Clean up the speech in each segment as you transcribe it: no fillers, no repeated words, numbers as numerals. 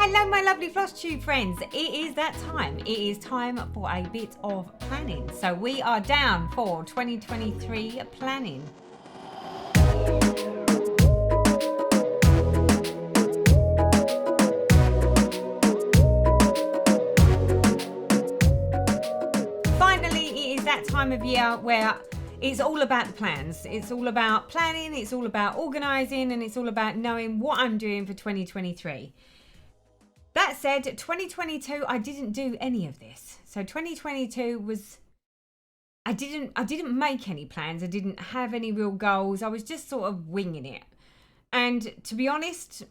Hello my lovely FLOSSTUBE friends, it is that time. It is time for a bit of planning. So we are down for 2023 planning. Finally, it is that time of year where it's all about the plans. It's all about planning, it's all about organising, and it's all about knowing what I'm doing for 2023. That said, 2022, I didn't do any of this. So 2022 was, I didn't make any plans. I didn't have any real goals. I was just sort of winging it. And to be honest,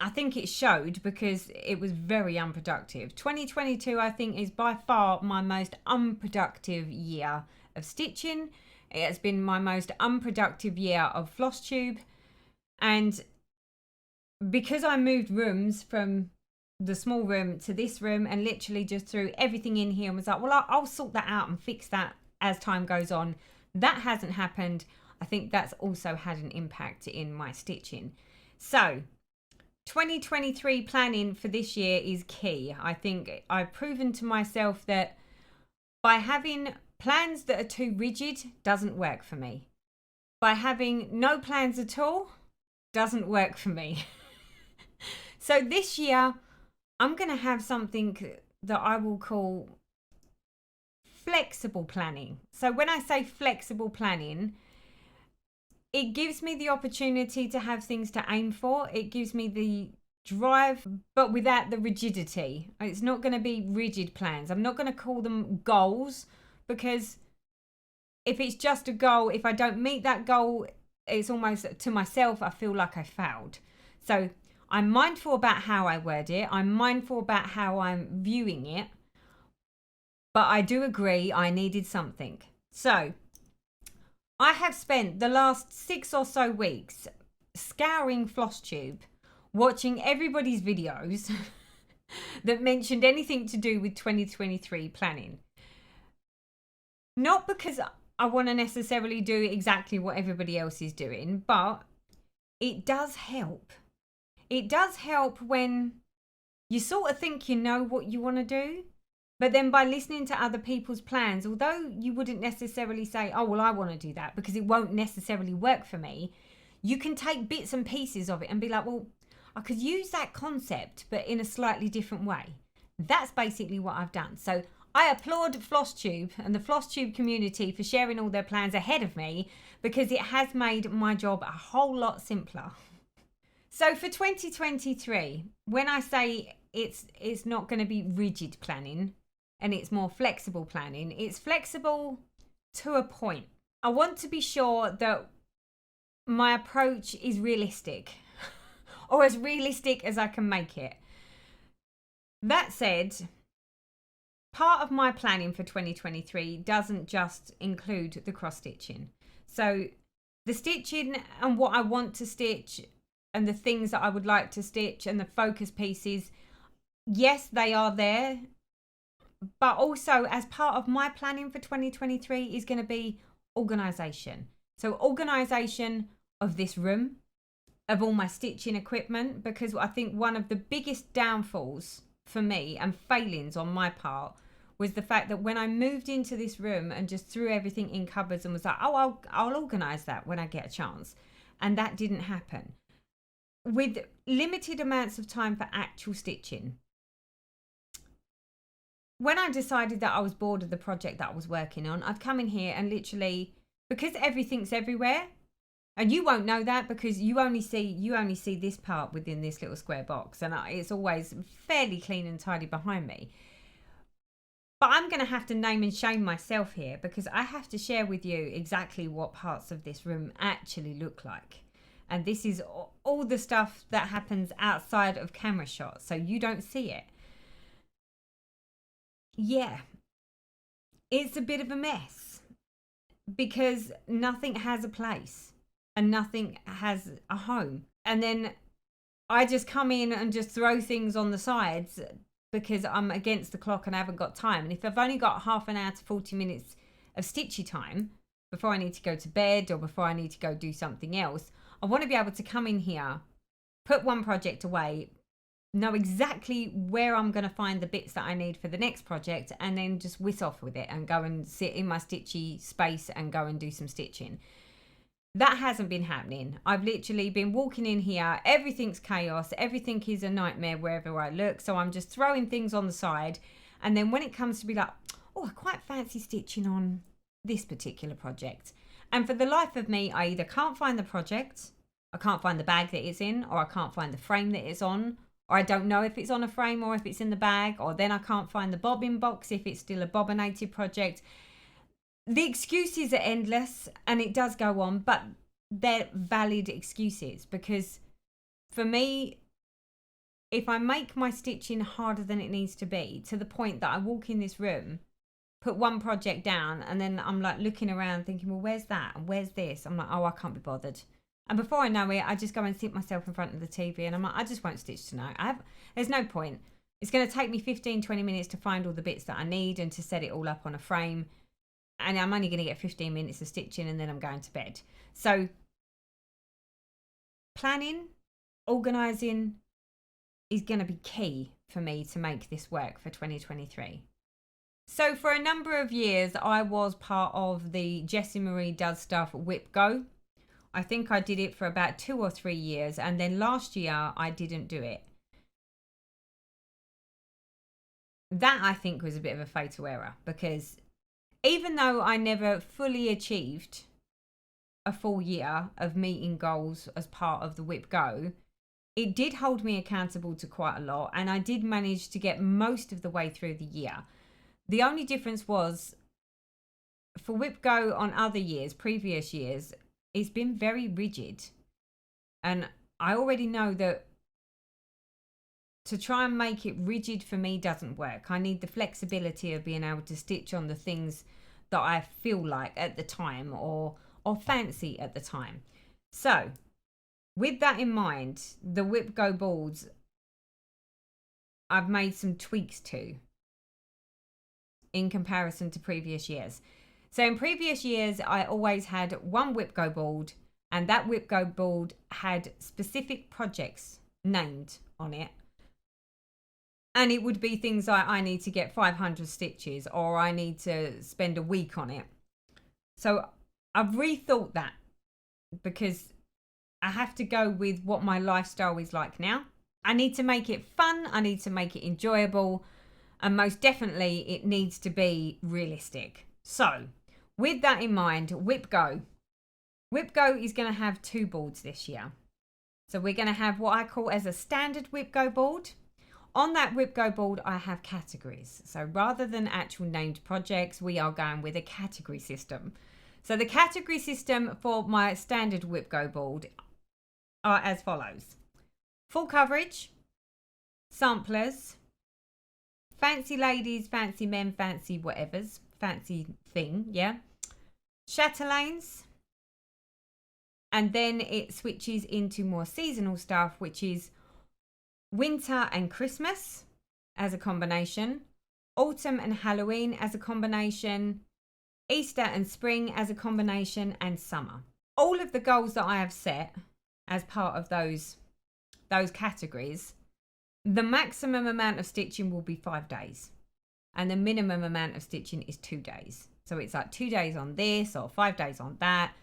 I think it showed because it was very unproductive. 2022, I think, is by far my most unproductive year of stitching. It has been my most unproductive year of FLOSSTUBE. And because I moved rooms from the small room to this room and literally just threw everything in here and was like, well, I'll sort that out and fix that as time goes on. That hasn't happened. I think that's also had an impact in my stitching. So 2023 planning for this year is key. I think I've proven to myself that by having plans that are too rigid doesn't work for me. By having no plans at all doesn't work for me. So this year, I'm going to have something that I will call flexible planning. So when I say flexible planning, it gives me the opportunity to have things to aim for. It gives me the drive, but without the rigidity. It's not going to be rigid plans. I'm not going to call them goals, because if it's just a goal, if I don't meet that goal, it's almost to myself, I feel like I failed. So I'm mindful about how I word it. I'm mindful about how I'm viewing it. But I do agree I needed something. So I have spent the last 6 or so weeks scouring FLOSSTUBE, watching everybody's videos that mentioned anything to do with 2023 planning. Not because I want to necessarily do exactly what everybody else is doing, but it does help. It does help when you sort of think you know what you want to do, but then by listening to other people's plans, although you wouldn't necessarily say, oh, well, I want to do that because it won't necessarily work for me, you can take bits and pieces of it and be like, well, I could use that concept, but in a slightly different way. That's basically what I've done. So I applaud FLOSSTUBE and the FLOSSTUBE community for sharing all their plans ahead of me, because it has made my job a whole lot simpler. So for 2023, when I say it's not going to be rigid planning and it's more flexible planning, it's flexible to a point. I want to be sure that my approach is realistic or as realistic as I can make it. That said, part of my planning for 2023 doesn't just include the cross stitching. So the stitching and what I want to stitch and the things that I would like to stitch and the focus pieces, yes, they are there. But also as part of my planning for 2023 is going to be organisation. So organisation of this room, of all my stitching equipment, because I think one of the biggest downfalls for me and failings on my part was the fact that when I moved into this room and just threw everything in cupboards and was like, oh, I'll organise that when I get a chance. And that didn't happen. With limited amounts of time for actual stitching, when I decided that I was bored of the project that I was working on, I'd come in here and literally, because everything's everywhere, and you won't know that because you only see this part within this little square box, and it's always fairly clean and tidy behind me. But I'm going to have to name and shame myself here, because I have to share with you exactly what parts of this room actually look like. And this is all the stuff that happens outside of camera shots, so you don't see it. Yeah, it's a bit of a mess because nothing has a place and nothing has a home. And then I just come in and just throw things on the sides because I'm against the clock and I haven't got time. And if I've only got half an hour to 40 minutes of stitchy time before I need to go to bed or before I need to go do something else, I want to be able to come in here, put one project away, know exactly where I'm going to find the bits that I need for the next project, and then just whiz off with it and go and sit in my stitchy space and go and do some stitching. That hasn't been happening. I've literally been walking in here, everything's chaos, everything is a nightmare wherever I look, so I'm just throwing things on the side, and then when it comes to be like, oh, I quite fancy stitching on this particular project, and for the life of me, I either can't find the project, I can't find the bag that it's in, or I can't find the frame that it's on, or I don't know if it's on a frame or if it's in the bag, or then I can't find the bobbin box if it's still a bobbinated project. The excuses are endless, and it does go on, but they're valid excuses, because for me, if I make my stitching harder than it needs to be, to the point that I walk in this room, put one project down, and then I'm like looking around thinking, well, where's that? And where's this? I'm like, oh, I can't be bothered. And before I know it, I just go and sit myself in front of the TV, and I'm like, I just won't stitch tonight. There's no point. It's going to take me 15-20 minutes to find all the bits that I need and to set it all up on a frame. And I'm only going to get 15 minutes of stitching, and then I'm going to bed. So planning, organising is going to be key for me to make this work for 2023. So for a number of years, I was part of the Jessie Marie Does Stuff WIPGO. I think I did it for about 2 or 3 years, and then last year I didn't do it. That, I think, was a bit of a fatal error, because even though I never fully achieved a full year of meeting goals as part of the WIPGO, it did hold me accountable to quite a lot, and I did manage to get most of the way through the year. The only difference was, for WIPGO on other years, previous years, it's been very rigid. And I already know that to try and make it rigid for me doesn't work. I need the flexibility of being able to stitch on the things that I feel like at the time, or fancy at the time. So with that in mind, the WIPGO boards, I've made some tweaks to in comparison to previous years. So in previous years, I always had one WIPGO board, and that WIPGO board had specific projects named on it. And it would be things like, I need to get 500 stitches, or I need to spend a week on it. So I've rethought that, because I have to go with what my lifestyle is like now. I need to make it fun. I need to make it enjoyable. And most definitely, it needs to be realistic. So with that in mind, WIPGO. WIPGO is going to have 2 boards this year. So we're going to have what I call as a standard WIPGO board. On that WIPGO board, I have categories. So rather than actual named projects, we are going with a category system. So the category system for my standard WIPGO board are as follows: full coverage, samplers, fancy ladies, fancy men, fancy whatevers, fancy thing, yeah, chatelaines, and then it switches into more seasonal stuff, which is winter and Christmas as a combination, autumn and Halloween as a combination, Easter and spring as a combination, and summer. All of the goals that I have set as part of those categories, the maximum amount of stitching will be 5 days, and the minimum amount of stitching is 2 days. So it's like 2 days on this or 5 days on that.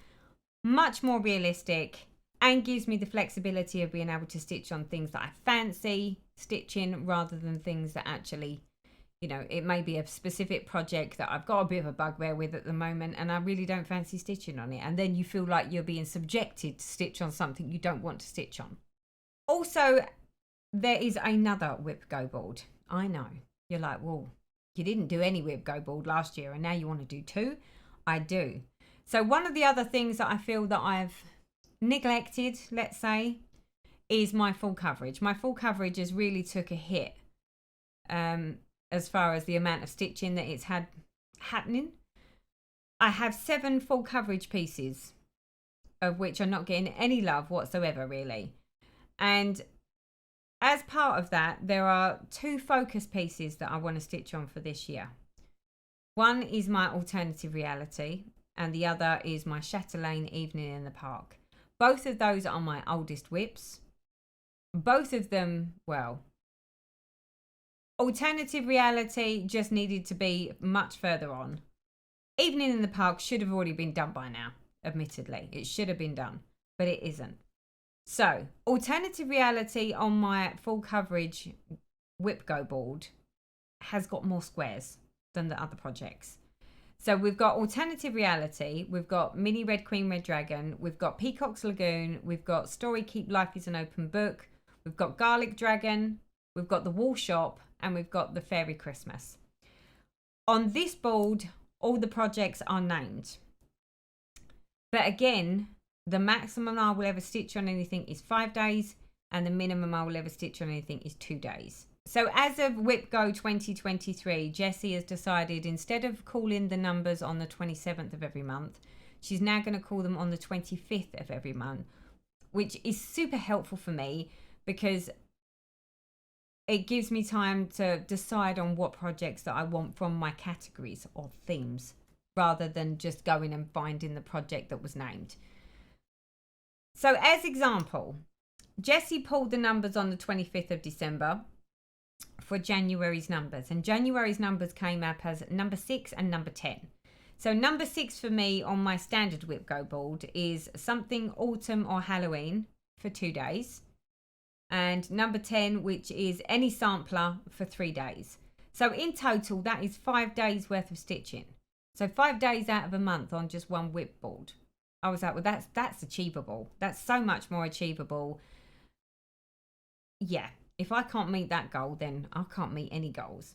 Much more realistic, and gives me the flexibility of being able to stitch on things that I fancy stitching, rather than things that actually, you know, it may be a specific project that I've got a bit of a bugbear with at the moment, and I really don't fancy stitching on it. And then you feel like you're being subjected to stitch on something you don't want to stitch on. Also, there is another WIPGO board. I know. You're like, well, you didn't do any WIPGO board last year, and now you want to do 2? I do. So one of the other things that I feel that I've neglected, let's say, is my full coverage. My full coverage has really took a hit as far as the amount of stitching that it's had happening. I have 7 full coverage pieces, of which are not getting any love whatsoever, really. And as part of that, there are 2 focus pieces that I want to stitch on for this year. One is my alternative reality, and the other is my chatelaine evening in the park. Both of those are my oldest whips. Both of them, well, Alternative reality just needed to be much further on. Evening in the Park should have already been done by now, admittedly. It should have been done, but it isn't. So, alternative reality on my full coverage WIPGO board has got more squares than the other projects. So we've got alternative reality, we've got mini red queen, red dragon, we've got Peacock's Lagoon, we've got story keep life is an open book, we've got garlic dragon, we've got the wall shop, and we've got the fairy Christmas. On this board, all the projects are named. But again, the maximum I will ever stitch on anything is 5 days, and the minimum I will ever stitch on anything is 2 days. So as of WIPGO 2023, Jessie has decided, instead of calling the numbers on the 27th of every month, she's now going to call them on the 25th of every month, which is super helpful for me because it gives me time to decide on what projects that I want from my categories or themes, rather than just going and finding the project that was named. So as example, Jessie pulled the numbers on the 25th of December for January's numbers, and January's numbers came up as number 6 and number 10. So number 6 for me on my standard WIPGO board is something autumn or Halloween for 2 days, and number 10, which is any sampler, for 3 days. So in total, that is 5 days worth of stitching. So 5 days out of a month on just one WIP board. I was like, well, that's achievable. That's so much more achievable. Yeah, if I can't meet that goal, then I can't meet any goals.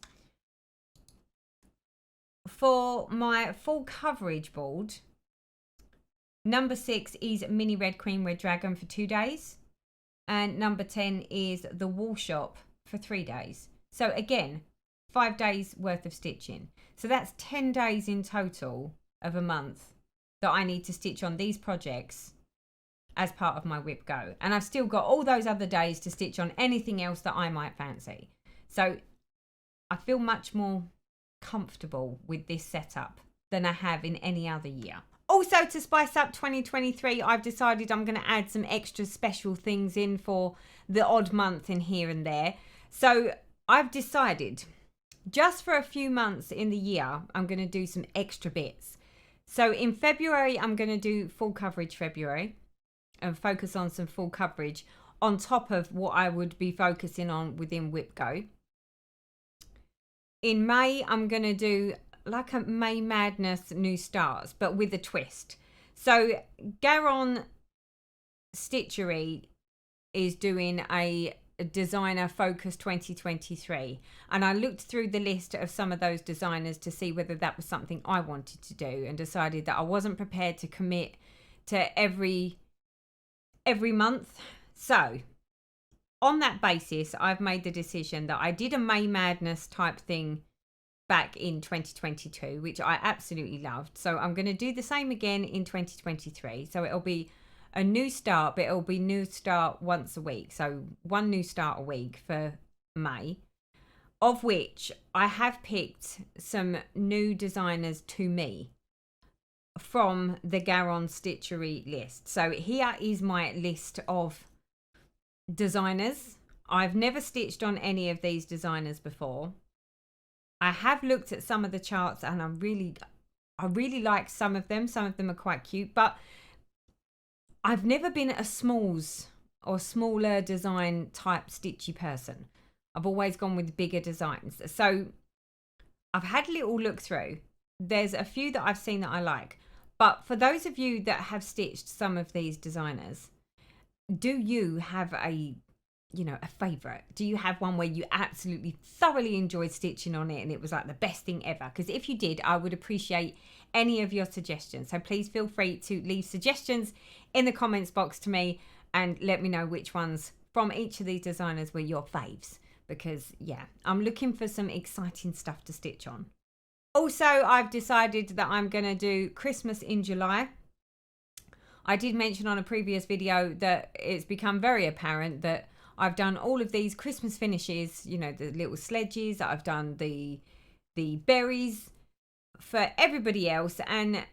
For my full coverage board, number 6 is mini red queen, red dragon for 2 days. And number 10 is the wall shop for 3 days. So again, 5 days worth of stitching. So that's 10 days in total of a month that I need to stitch on these projects as part of my WIPGO. And I've still got all those other days to stitch on anything else that I might fancy. So I feel much more comfortable with this setup than I have in any other year. Also, to spice up 2023, I've decided I'm going to add some extra special things in for the odd month in here and there. So I've decided, just for a few months in the year, I'm going to do some extra bits. So in February, I'm going to do full coverage February and focus on some full coverage on top of what I would be focusing on within WIPGO. In May, I'm going to do like a May Madness New Starts, but with a twist. So Garon Stitchery is doing a Designerfocus 2023, and I looked through the list of some of those designers to see whether that was something I wanted to do, and decided that I wasn't prepared to commit to every month. So on that basis, I've made the decision that I did a May Madness type thing back in 2022, which I absolutely loved. So I'm going to do the same again in 2023. So it'll be a new start, but it'll be new start once a week. So one new start a week for May, of which I have picked some new designers to me from the Garon Stitchery list. So here is my list of designers. I've never stitched on any of these designers before. I have looked at some of the charts, and I really like some of them. Some of them are quite cute, but I've never been a smalls or smaller design type stitchy person. I've always gone with bigger designs. So I've had a little look through. There's a few that I've seen that I like. But for those of you that have stitched some of these designers, do you have a favorite? Do you have one where you absolutely thoroughly enjoyed stitching on it and it was like the best thing ever? Because if you did, I would appreciate any of your suggestions. So please feel free to leave suggestions in the comments box to me and let me know which ones from each of these designers were your faves. Because yeah, I'm looking for some exciting stuff to stitch on. Also, I've decided that I'm going to do Christmas in July. I did mention on a previous video that it's become very apparent that I've done all of these Christmas finishes, the little sledges, I've done the berries for everybody else, and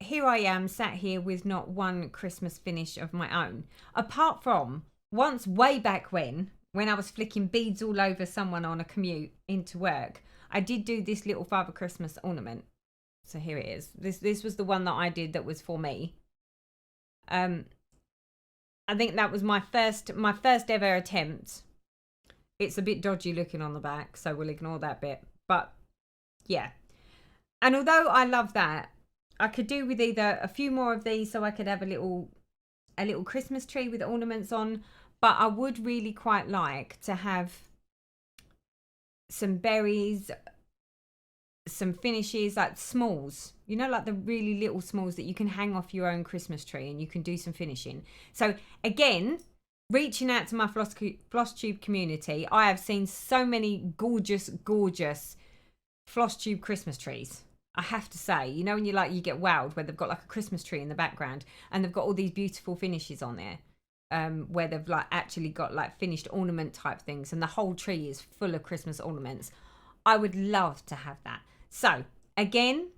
here I am sat here with not one Christmas finish of my own. Apart from once way back when, when I was flicking beads all over someone on a commute into work, I did do this little Father Christmas ornament. So here it is. This was the one that I did that was for me. I think that was my first ever attempt. It's a bit dodgy looking on the back, so we'll ignore that bit. But yeah. And although I love that, I could do with either a few more of these so I could have a little Christmas tree with ornaments on. But I would really quite like to have some berries, some finishes, like smalls, you know, like the really little smalls that you can hang off your own Christmas tree and you can do some finishing. So again, reaching out to my FLOSSTUBE community, I have seen so many gorgeous FLOSSTUBE Christmas trees. I have to say, you know, when you get wowed where they've got like a Christmas tree in the background and they've got all these beautiful finishes on there. Where they've like actually got like finished ornament type things and the whole tree is full of Christmas ornaments. I would love to have that. So again,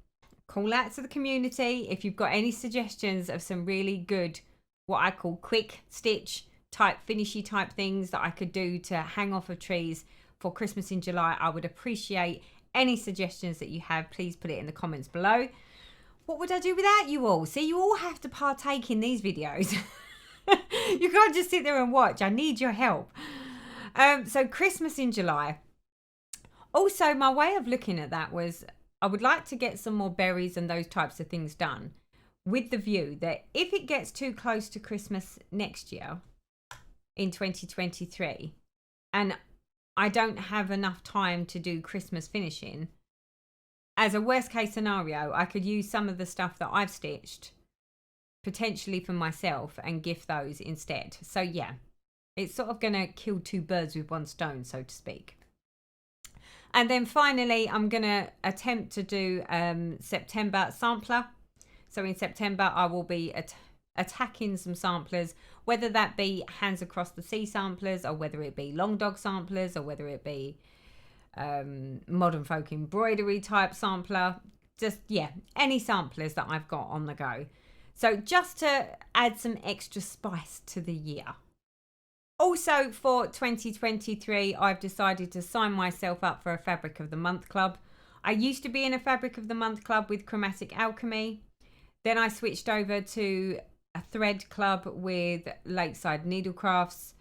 call out to the community if you've got any suggestions of some really good, what I call quick stitch type finishy type things that I could do to hang off of trees for Christmas in July. I would appreciate any suggestions that you have. Please put it in the comments below. What would I do without you all? See, you all have to partake in these videos. You can't just sit there and watch. I need your help. So Christmas in July. Also, my way of looking at that was I would like to get some more berries and those types of things done with the view that if it gets too close to Christmas next year in 2023 and I don't have enough time to do Christmas finishing, as a worst case scenario, I could use some of the stuff that I've stitched potentially for myself and gift those instead. So yeah, it's sort of gonna kill two birds with one stone, so to speak. And then finally, I'm gonna attempt to do September sampler. So in September, I will be attacking some samplers, whether that be hands across the sea samplers or whether it be long dog samplers or whether it be modern folk embroidery type sampler. Just yeah, any samplers that I've got on the go. So just to add some extra spice to the year. Also for 2023, I've decided to sign myself up for a Fabric of the Month club. I used to be in a Fabric of the Month club with Chromatic Alchemy. Then I switched over to a thread club with Lakeside Needlecrafts.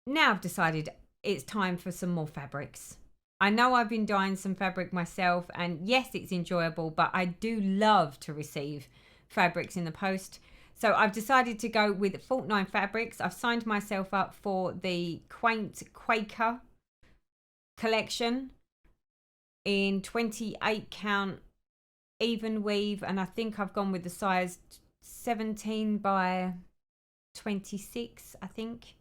Now I've decided it's time for some more fabrics. I know I've been dyeing some fabric myself, and yes, it's enjoyable, but I do love to receive fabrics in the post. So I've decided to go with Fortnight Fabrics. I've signed myself up for the Quaint Quaker collection in 28 count even weave, and I think I've gone with the size 17 by 26, I think.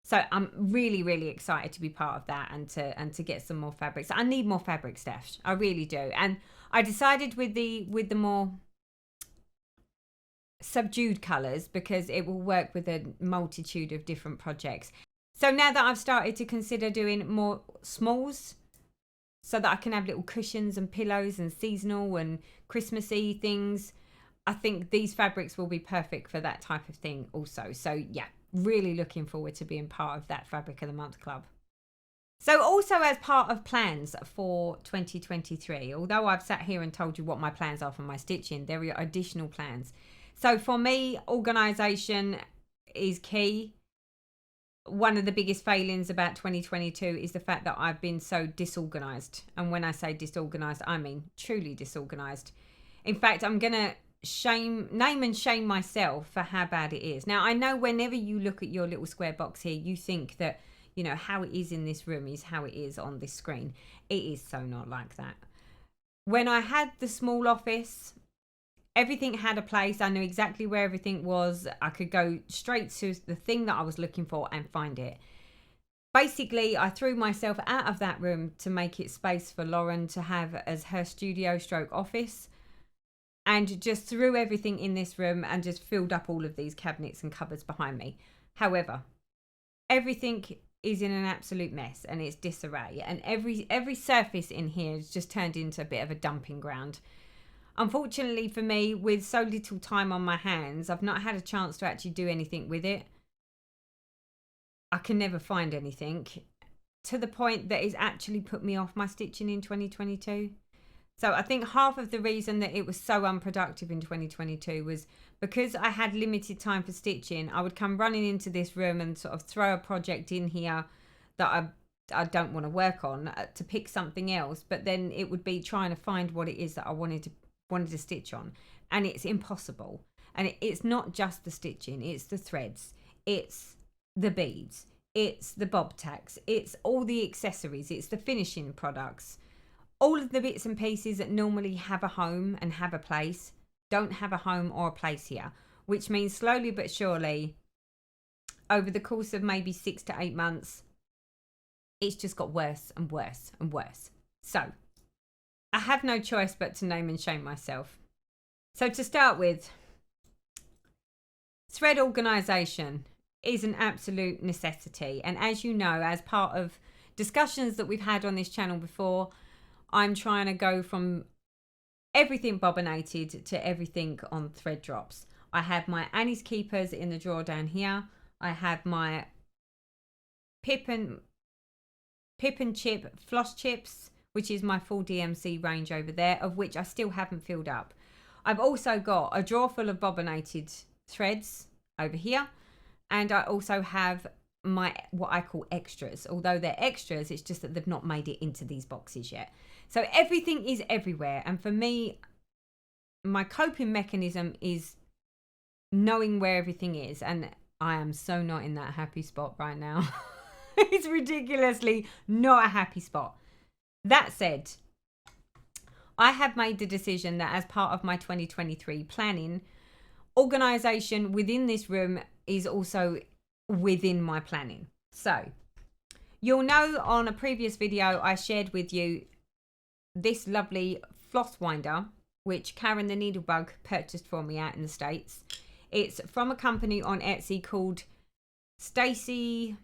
So I'm really excited to be part of that and to get some more fabrics. I need more fabric, Steph. I really do. And I decided with the more subdued colours because it will work with a multitude of different projects. So now that I've started to consider doing more smalls so that I can have little cushions and pillows and seasonal and Christmassy things, I think these fabrics will be perfect for that type of thing also. So yeah, really looking forward to being part of that Fabric of the Month club. So also as part of plans for 2023, although I've sat here and told you what my plans are for my stitching, there are additional plans. So for me, organisation is key. One of the biggest failings about 2022 is the fact that I've been so disorganised. And when I say disorganised, I mean truly disorganised. In fact, I'm going to name and shame myself for how bad it is. Now, I know whenever you look at your little square box here, you think that, you know, how it is in this room is how it is on this screen. It is so not like that. When I had the small office, everything had a place. I knew exactly where everything was. I could go straight to the thing that I was looking for and find it. Basically, I threw myself out of that room to make it space for Lauren to have as her studio stroke office, and just threw everything in this room and just filled up all of these cabinets and cupboards behind me. However, everything is in an absolute mess and it's disarray, and every surface in here has just turned into a bit of a dumping ground. Unfortunately for me, with so little time on my hands, I've not had a chance to actually do anything with it. I can never find anything, to the point that it's actually put me off my stitching in 2022. So I think half of the reason that it was so unproductive in 2022 was because I had limited time for stitching. I would come running into this room and sort of throw a project in here that I don't want to work on, to pick something else, but then it would be trying to find what it is that I wanted to stitch on, and it's impossible. And it's not just the stitching, it's the threads, it's the beads, it's the bob tacks, it's all the accessories, it's the finishing products. All of the bits and pieces that normally have a home and have a place don't have a home or a place here, which means slowly but surely, over the course of maybe 6 to 8 months, it's just got worse and worse and worse. So I have no choice but to name and shame myself. So to start with, thread organisation is an absolute necessity. And as you know, as part of discussions that we've had on this channel before, I'm trying to go from everything bobbinated to everything on thread drops. I have my Annie's Keepers in the drawer down here. I have my Pip and Chip floss chips, which is my full DMC range over there, of which I still haven't filled up. I've also got a drawer full of bobbinated threads over here, and I also have my what I call extras. Although they're extras, it's just that they've not made it into these boxes yet. So everything is everywhere, and for me, my coping mechanism is knowing where everything is, and I am so not in that happy spot right now. It's ridiculously not a happy spot. That said, I have made the decision that as part of my 2023 planning, organisation within this room is also within my planning. So you'll know on a previous video I shared with you this lovely floss winder, which Karen the Needlebug purchased for me out in the States. It's from a company on Etsy called Stacie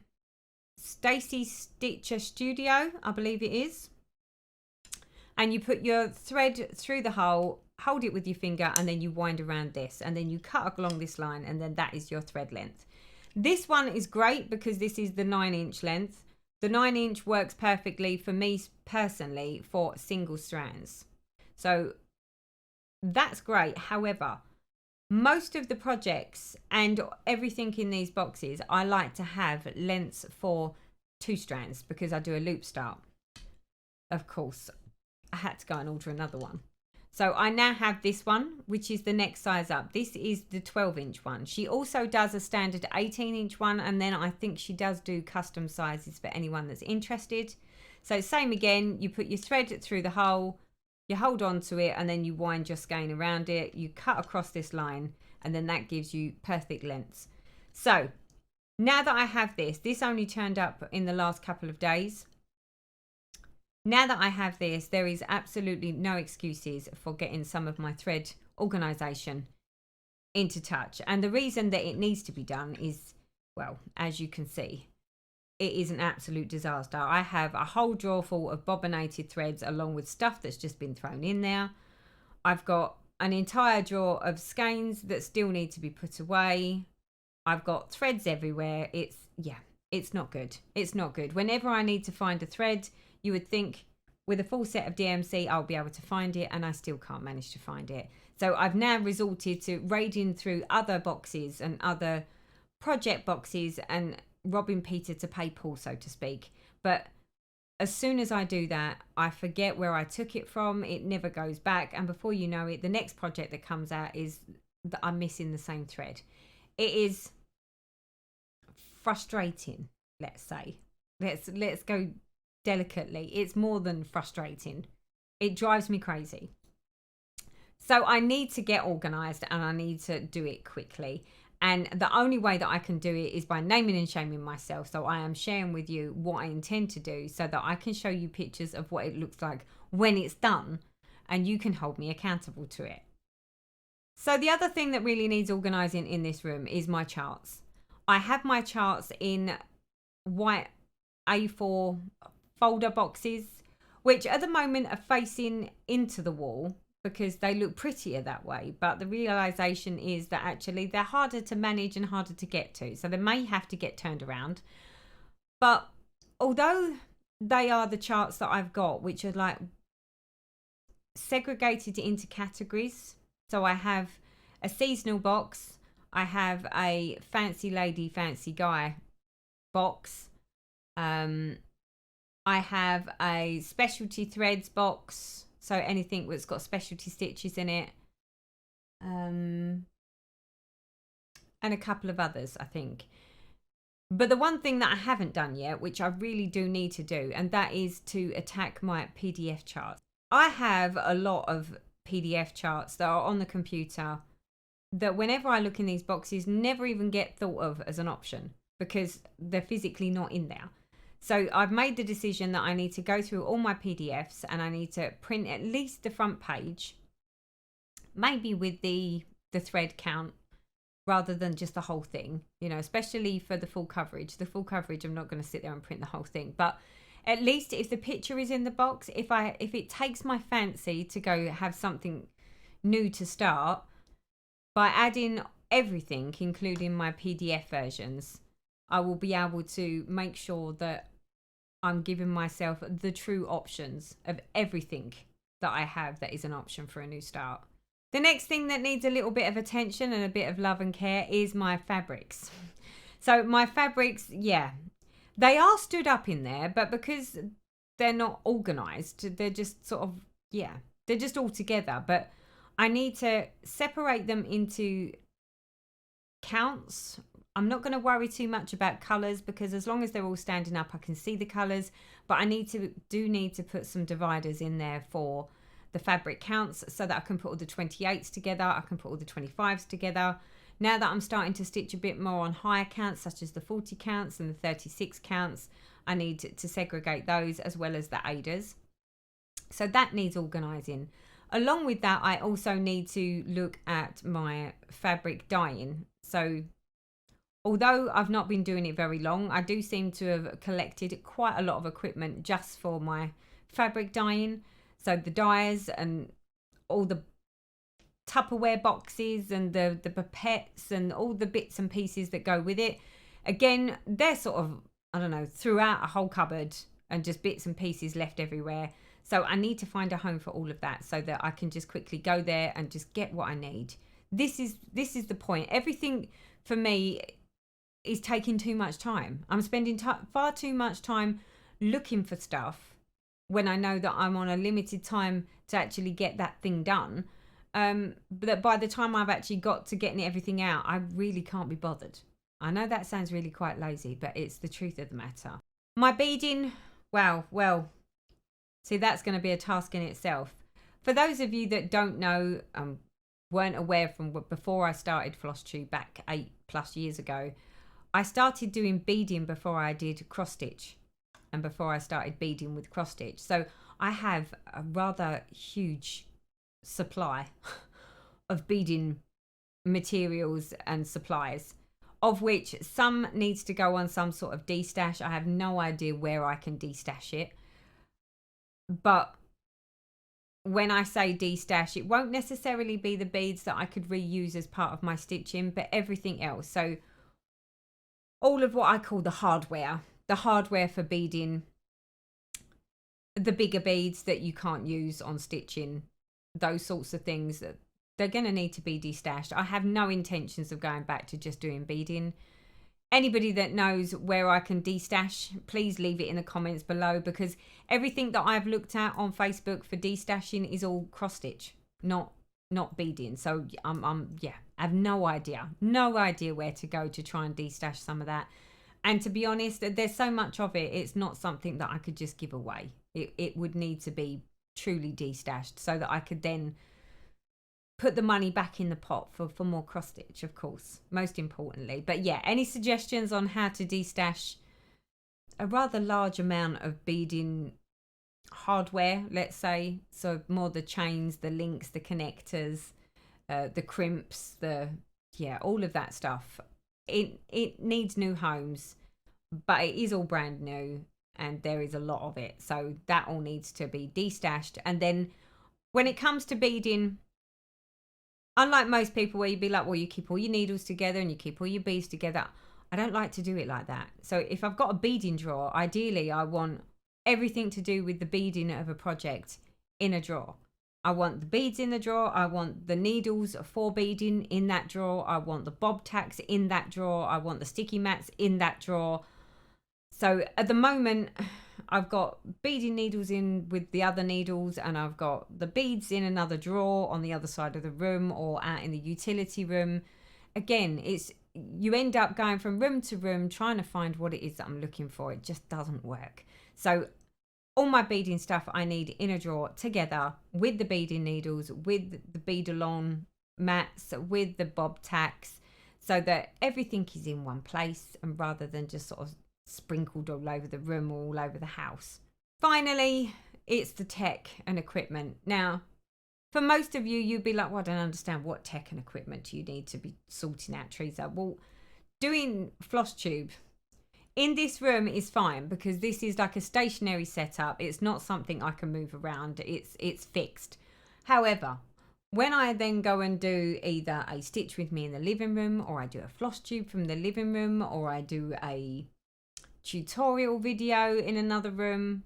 Stitcher Studio, I believe it is. And you put your thread through the hole, hold it with your finger, and then you wind around this, and then you cut along this line, and then that is your thread length. This one is great because this is the 9-inch length. The 9-inch works perfectly for me personally for single strands. So that's great. However, most of the projects and everything in these boxes, I like to have lengths for 2 strands because I do a loop start. Of course, I had to go and order another one. So I now have this one, which is the next size up. This is the 12-inch one. She also does a standard 18-inch one, and then I think she does do custom sizes for anyone that's interested. So same again, you put your thread through the hole, you hold on to it, and then you wind your skein around it. You cut across this line, and then that gives you perfect lengths. So now that I have this only turned up in the last couple of days. Now that I have this, there is absolutely no excuses for getting some of my thread organisation into touch. And the reason that it needs to be done is, well, as you can see, it is an absolute disaster. I have a whole drawer full of bobbinated threads along with stuff that's just been thrown in there. I've got an entire drawer of skeins that still need to be put away. I've got threads everywhere. It's not good. It's not good. Whenever I need to find a thread, you would think with a full set of DMC, I'll be able to find it, and I still can't manage to find it. So I've now resorted to raiding through other boxes and other project boxes and robbing Peter to pay Paul, so to speak. But as soon as I do that, I forget where I took it from. It never goes back. And before you know it, the next project that comes out is that I'm missing the same thread. It is frustrating, let's say. Let's go delicately. It's more than frustrating. It drives me crazy. So I need to get organized, and I need to do it quickly. And the only way that I can do it is by naming and shaming myself. So I am sharing with you what I intend to do so that I can show you pictures of what it looks like when it's done, and you can hold me accountable to it. So the other thing that really needs organizing in this room is my charts. I have my charts in white A4 folder boxes, which at the moment are facing into the wall because they look prettier that way. But the realization is that actually they're harder to manage and harder to get to. So they may have to get turned around. But although they are the charts that I've got, which are like segregated into categories. So I have a seasonal box, I have a fancy lady, fancy guy box, I have a specialty threads box, so anything that's got specialty stitches in it, and a couple of others, I think. But the one thing that I haven't done yet, which I really do need to do, and that is to attack my PDF charts. I have a lot of PDF charts that are on the computer that whenever I look in these boxes never even get thought of as an option because they're physically not in there. So I've made the decision that I need to go through all my PDFs and I need to print at least the front page, maybe with the thread count rather than just the whole thing, you know, especially for the full coverage. The full coverage, I'm not going to sit there and print the whole thing, but at least if the picture is in the box, if it takes my fancy to go have something new to start, by adding everything, including my PDF versions, I will be able to make sure that I'm giving myself the true options of everything that I have that is an option for a new start. The next thing that needs a little bit of attention and a bit of love and care is my fabrics. So my fabrics, yeah, they are stood up in there, but because they're not organized, they're just sort of, yeah, they're just all together. But I need to separate them into counts. I'm not going to worry too much about colors because as long as they're all standing up, I can see the colors. But I need to put some dividers in there for the fabric counts so that I can put all the 28s together. I can put all the 25s together. Now that I'm starting to stitch a bit more on higher counts, such as the 40 counts and the 36 counts, I need to segregate those as well as the aiders. So that needs organising. Along with that, I also need to look at my fabric dyeing. So although I've not been doing it very long, I do seem to have collected quite a lot of equipment just for my fabric dyeing. So the dyers and all the Tupperware boxes and the pipettes and all the bits and pieces that go with it. Again, they're sort of, I don't know, throughout a whole cupboard and just bits and pieces left everywhere. So I need to find a home for all of that so that I can just quickly go there and just get what I need. This is the point. Everything for me is taking too much time. I'm spending far too much time looking for stuff when I know that I'm on a limited time to actually get that thing done. But by the time I've actually got to getting everything out, I really can't be bothered. I know that sounds really quite lazy, but it's the truth of the matter. My beading, well, see, that's going to be a task in itself. For those of you that don't know, weren't aware from before I started FLOSSTUBE back 8+ years ago, I started doing beading before I did cross stitch and before I started beading with cross stitch. So I have a rather huge supply of beading materials and supplies, of which some needs to go on some sort of destash. I have no idea where I can destash it, but when I say destash, it won't necessarily be the beads that I could reuse as part of my stitching, but everything else. So all of what I call the hardware for beading, the bigger beads that you can't use on stitching, those sorts of things, they're going to need to be destashed. I have no intentions of going back to just doing beading. Anybody that knows where I can destash, please leave it in the comments below, because everything that I've looked at on Facebook for destashing is all cross stitch, not beading. So I have no idea where to go to try and destash some of that. And to be honest, there's so much of it, it's not something that I could just give away. It would need to be truly destashed so that I could then put the money back in the pot for more cross stitch, of course, most importantly. But yeah, any suggestions on how to destash a rather large amount of beading hardware, let's say, so more the chains, the links, the connectors, the crimps, all of that stuff. It needs new homes, but it is all brand new and there is a lot of it, so that all needs to be destashed. And then when it comes to beading, unlike most people where you'd be like, well, you keep all your needles together and you keep all your beads together, I don't like to do it like that. So if I've got a beading drawer, ideally I want everything to do with the beading of a project in a drawer. I want the beads in the drawer. I want the needles for beading in that drawer. I want the bob tacks in that drawer. I want the sticky mats in that drawer. So at the moment, I've got beading needles in with the other needles, and I've got the beads in another drawer on the other side of the room or out in the utility room. Again, you end up going from room to room trying to find what it is that I'm looking for. It just doesn't work. So all my beading stuff I need in a drawer together with the beading needles, with the bead along mats, with the bob tacks, so that everything is in one place and rather than just sort of sprinkled all over the room or all over the house. Finally, it's the tech and equipment. Now, for most of you, you'd be like, well, I don't understand, what tech and equipment do you need to be sorting out, Teresa? Well, doing FLOSSTUBE in this room is fine because this is like a stationary setup. It's not something I can move around. It's fixed. However, when I then go and do either a stitch with me in the living room, or I do a FLOSSTUBE from the living room, or I do a tutorial video in another room,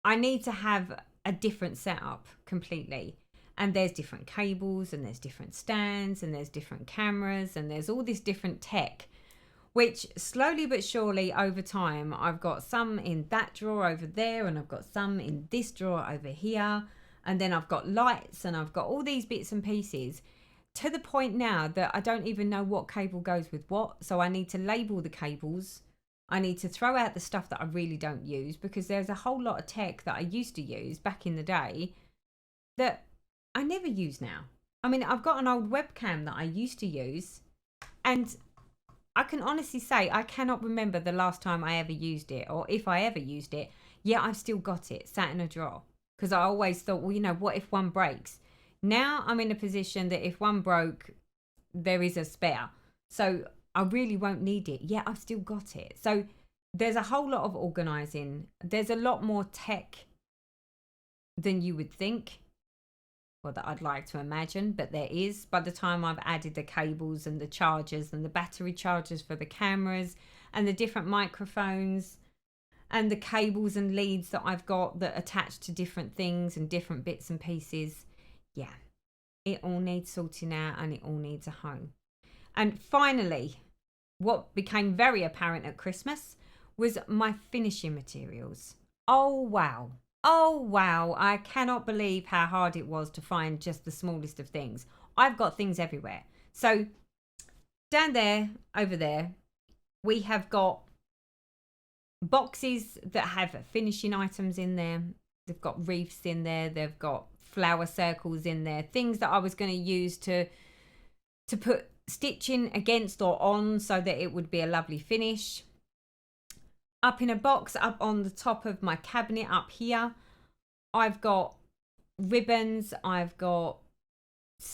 I need to have a different setup completely. And there's different cables, and there's different stands, and there's different cameras, and there's all this different tech, which slowly but surely over time, I've got some in that drawer over there, and I've got some in this drawer over here. And then I've got lights, and I've got all these bits and pieces, to the point now that I don't even know what cable goes with what. So I need to label the cables. I need to throw out the stuff that I really don't use, because there's a whole lot of tech that I used to use back in the day that I never use now. I mean, I've got an old webcam that I used to use, and I can honestly say I cannot remember the last time I ever used it, or if I ever used it. Yeah, I've still got it sat in a drawer, because I always thought, well, you know, what if one breaks? Now I'm in a position that if one broke, there is a spare. So I really won't need it. Yeah, I've still got it. So there's a whole lot of organising. There's a lot more tech than you would think, or that I'd like to imagine, but there is. By the time I've added the cables and the chargers and the battery chargers for the cameras and the different microphones and the cables and leads that I've got that attach to different things and different bits and pieces, yeah, it all needs sorting out and it all needs a home. And finally, what became very apparent at Christmas was my finishing materials. Oh, wow. Oh, wow. I cannot believe how hard it was to find just the smallest of things. I've got things everywhere. So down there, over there, we have got boxes that have finishing items in there. They've got wreaths in there. They've got flower circles in there. Things that I was going to use to put stitching against or on so that it would be a lovely finish. Up in a box up on the top of my cabinet up here, I've got ribbons, I've got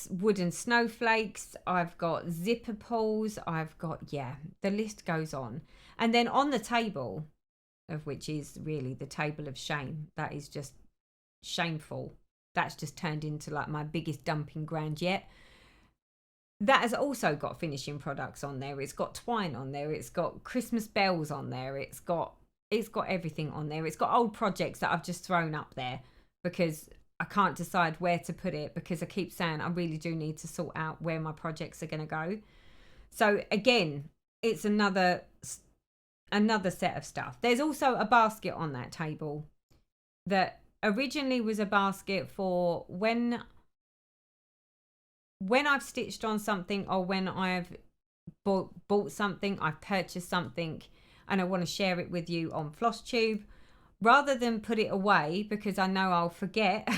wooden snowflakes, I've got zipper pulls, I've got, yeah, the list goes on. And then on the table, of which is really the table of shame, that is just shameful. That's just turned into like my biggest dumping ground yet. That has also got finishing products on there. It's got twine on there. It's got Christmas bells on there. It's got everything on there. It's got old projects that I've just thrown up there because I can't decide where to put it, because I keep saying I really do need to sort out where my projects are going to go. So again, it's another set of stuff. There's also a basket on that table that originally was a basket for when I've stitched on something, or when I've bought something, I've purchased something and I want to share it with you on FLOSSTUBE, rather than put it away because I know I'll forget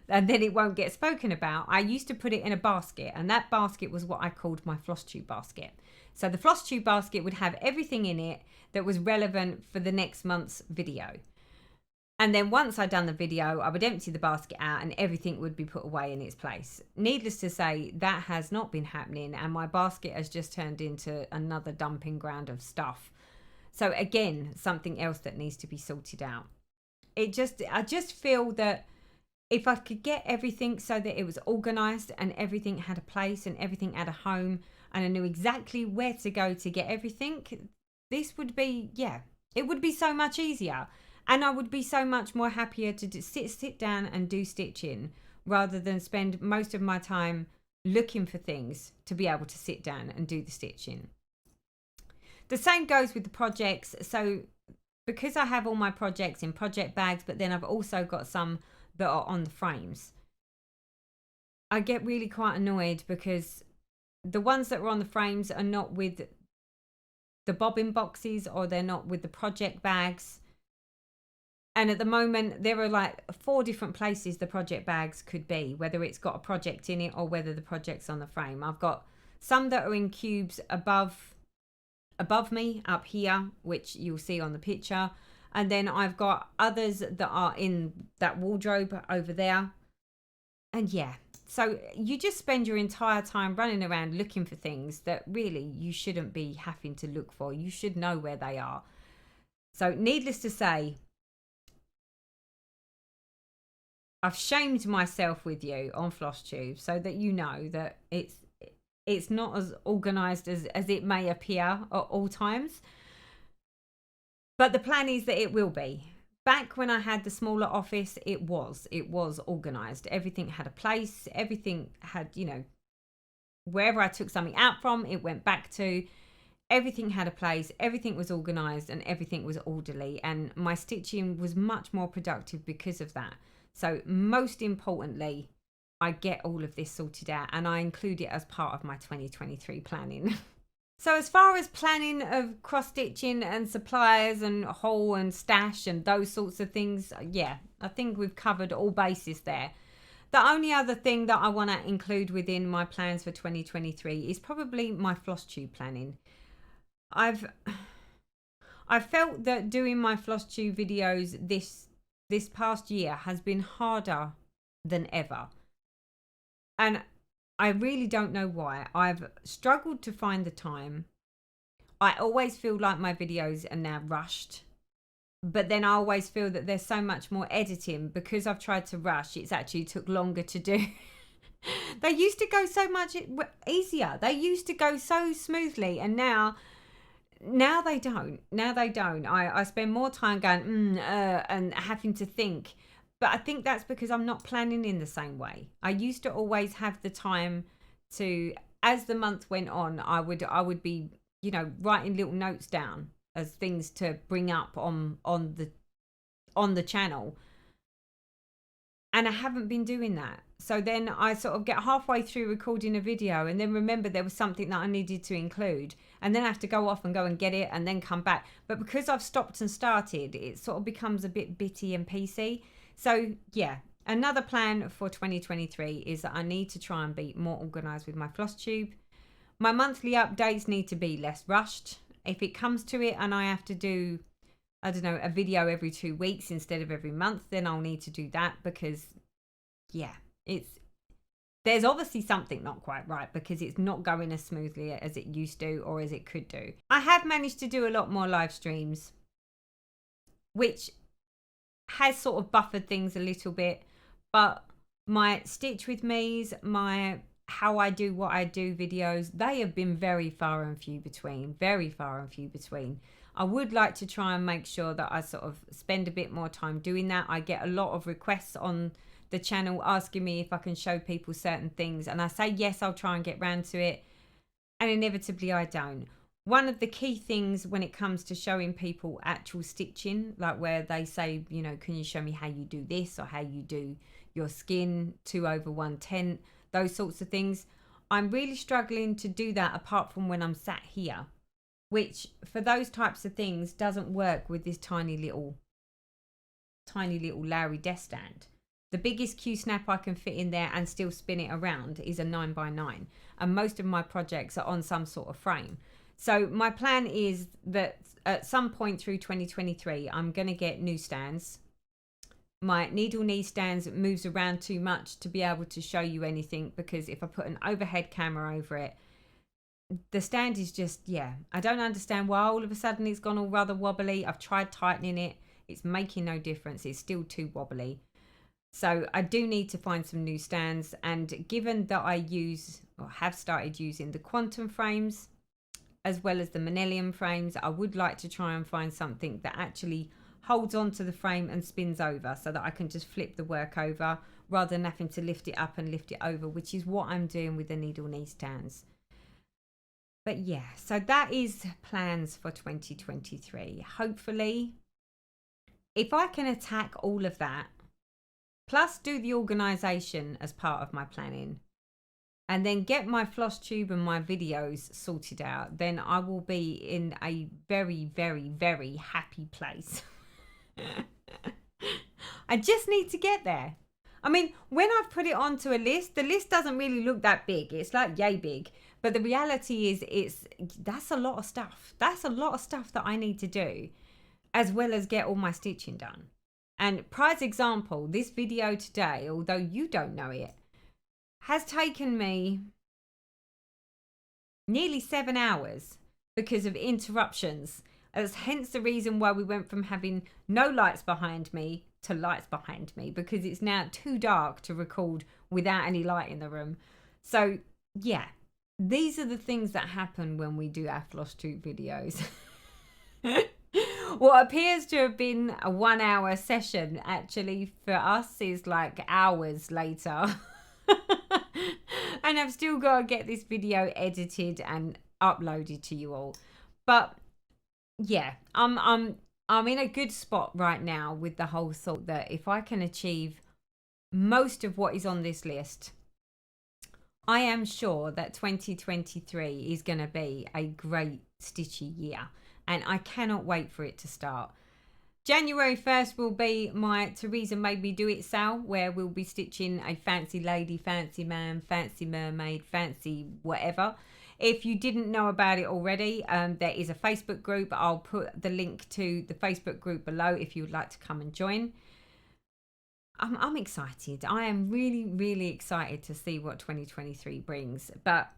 and then it won't get spoken about, I used to put it in a basket, and that basket was what I called my FLOSSTUBE basket. So the FLOSSTUBE basket would have everything in it that was relevant for the next month's video. And then once I'd done the video, I would empty the basket out and everything would be put away in its place. Needless to say, that has not been happening, and my basket has just turned into another dumping ground of stuff. So again, something else that needs to be sorted out. I just feel that if I could get everything so that it was organized and everything had a place and everything had a home and I knew exactly where to go to get everything, this would be, yeah, it would be so much easier. And I would be so much more happier to sit down and do stitching rather than spend most of my time looking for things to be able to sit down and do the stitching. The same goes with the projects. So because I have all my projects in project bags, but then I've also got some that are on the frames, I get really quite annoyed because the ones that are on the frames are not with the bobbin boxes or they're not with the project bags. And at the moment, there are like 4 different places the project bags could be, whether it's got a project in it or whether the project's on the frame. I've got some that are in cubes above me up here, which you'll see on the picture. And then I've got others that are in that wardrobe over there. And yeah, so you just spend your entire time running around looking for things that really you shouldn't be having to look for. You should know where they are. So needless to say, I've shamed myself with you on FLOSSTUBE so that you know that it's not as organized as it may appear at all times. But the plan is that it will be. Back when I had the smaller office, it was organized. Everything had a place. Everything had, you know, wherever I took something out from, it went back to. Everything had a place. Everything was organized and everything was orderly. And my stitching was much more productive because of that. So most importantly, I get all of this sorted out and I include it as part of my 2023 planning. So as far as planning of cross stitching and supplies and haul and stash and those sorts of things, yeah, I think we've covered all bases there. The only other thing that I want to include within my plans for 2023 is probably my FLOSSTUBE planning. I felt that doing my FLOSSTUBE videos this past year has been harder than ever. And I really don't know why. I've struggled to find the time. I always feel like my videos are now rushed. But then I always feel that there's so much more editing because I've tried to rush. It's actually took longer to do. They used to go so much easier. They used to go so smoothly. And now they don't. I spend more time going, and having to think. But I think that's because I'm not planning in the same way. I used to always have the time to, as the month went on, I would be, you know, writing little notes down as things to bring up on the channel. And I haven't been doing that. So then I sort of get halfway through recording a video and then remember there was something that I needed to include. And then I have to go off and go and get it and then come back. But because I've stopped and started, it sort of becomes a bit bitty and piecey. So yeah, another plan for 2023 is that I need to try and be more organized with my FLOSSTUBE. My monthly updates need to be less rushed. If it comes to it and I have to do, I don't know, a video every 2 weeks instead of every month, then I'll need to do that because yeah, there's obviously something not quite right because it's not going as smoothly as it used to or as it could do. I have managed to do a lot more live streams, which has sort of buffered things a little bit, but my Stitch With Me's, my how I do what I do videos, they have been very far and few between. I would like to try and make sure that I sort of spend a bit more time doing that. I get a lot of requests on the channel asking me if I can show people certain things, and I say yes, I'll try and get round to it, and inevitably I don't. One of the key things when it comes to showing people actual stitching, like where they say, you know, can you show me how you do this or how you do your skin 2/110, those sorts of things, I'm really struggling to do that apart from when I'm sat here, which for those types of things doesn't work with this tiny little Lowry desk stand. The biggest Q-snap I can fit in there and still spin it around is a 9x9, and most of my projects are on some sort of frame. So my plan is that at some point through 2023, I'm going to get new stands. My needle knee stands moves around too much to be able to show you anything because if I put an overhead camera over it, the stand is just, yeah, I don't understand why all of a sudden it's gone all rather wobbly. I've tried tightening it. It's making no difference. It's still too wobbly. So I do need to find some new stands, and given that I use or have started using the quantum frames as well as the Manelium frames, I would like to try and find something that actually holds onto the frame and spins over, so that I can just flip the work over rather than having to lift it up and lift it over, which is what I'm doing with the needle knee stands. But yeah, so that is plans for 2023. Hopefully, if I can attack all of that, plus do the organisation as part of my planning, and then get my floss tube and my videos sorted out, then I will be in a very, very, very happy place. I just need to get there. I mean, when I've put it onto a list, the list doesn't really look that big. It's like yay big. But the reality is that's a lot of stuff. That's a lot of stuff that I need to do, as well as get all my stitching done. And prize example, this video today, although you don't know it, has taken me nearly 7 hours because of interruptions. As hence the reason why we went from having no lights behind me to lights behind me, because it's now too dark to record without any light in the room. So yeah, these are the things that happen when we do our floss tube videos. What appears to have been a 1 hour session actually for us is like hours later. And I've still got to get this video edited and uploaded to you all. But yeah, I'm in a good spot right now with the whole thought that if I can achieve most of what is on this list, I am sure that 2023 is going to be a great stitchy year, and I cannot wait for it to start. January 1st will be my Teresa Made Me Do It sale, where we'll be stitching a fancy lady, fancy man, fancy mermaid, fancy whatever. If you didn't know about it already, there is a Facebook group. I'll put the link to the Facebook group below if you would like to come and join. I'm excited. I am really, really excited to see what 2023 brings. But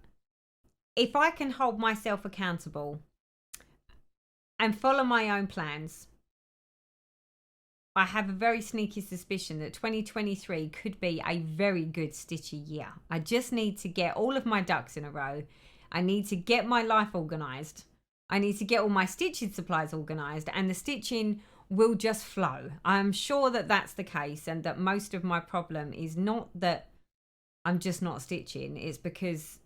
if I can hold myself accountable and follow my own plans, I have a very sneaky suspicion that 2023 could be a very good stitchy year. I just need to get all of my ducks in a row. I need to get my life organised. I need to get all my stitching supplies organised, and the stitching will just flow. I'm sure that that's the case, and that most of my problem is not that I'm just not stitching. It's because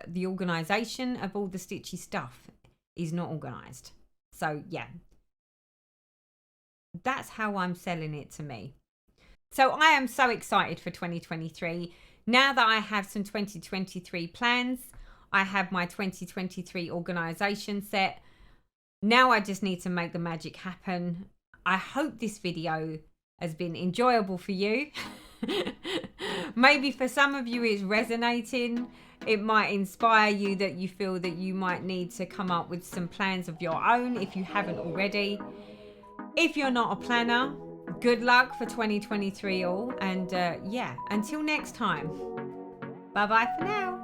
the organisation of all the stitchy stuff is not organised. So yeah, that's how I'm selling it to me. So I am so excited for 2023. Now that I have some 2023 plans, I have my 2023 organisation set. Now I just need to make the magic happen. I hope this video has been enjoyable for you. Maybe for some of you it's resonating. It might inspire you, that you feel that you might need to come up with some plans of your own if you haven't already. If you're not a planner, good luck for 2023 all. And yeah, until next time. Bye bye for now.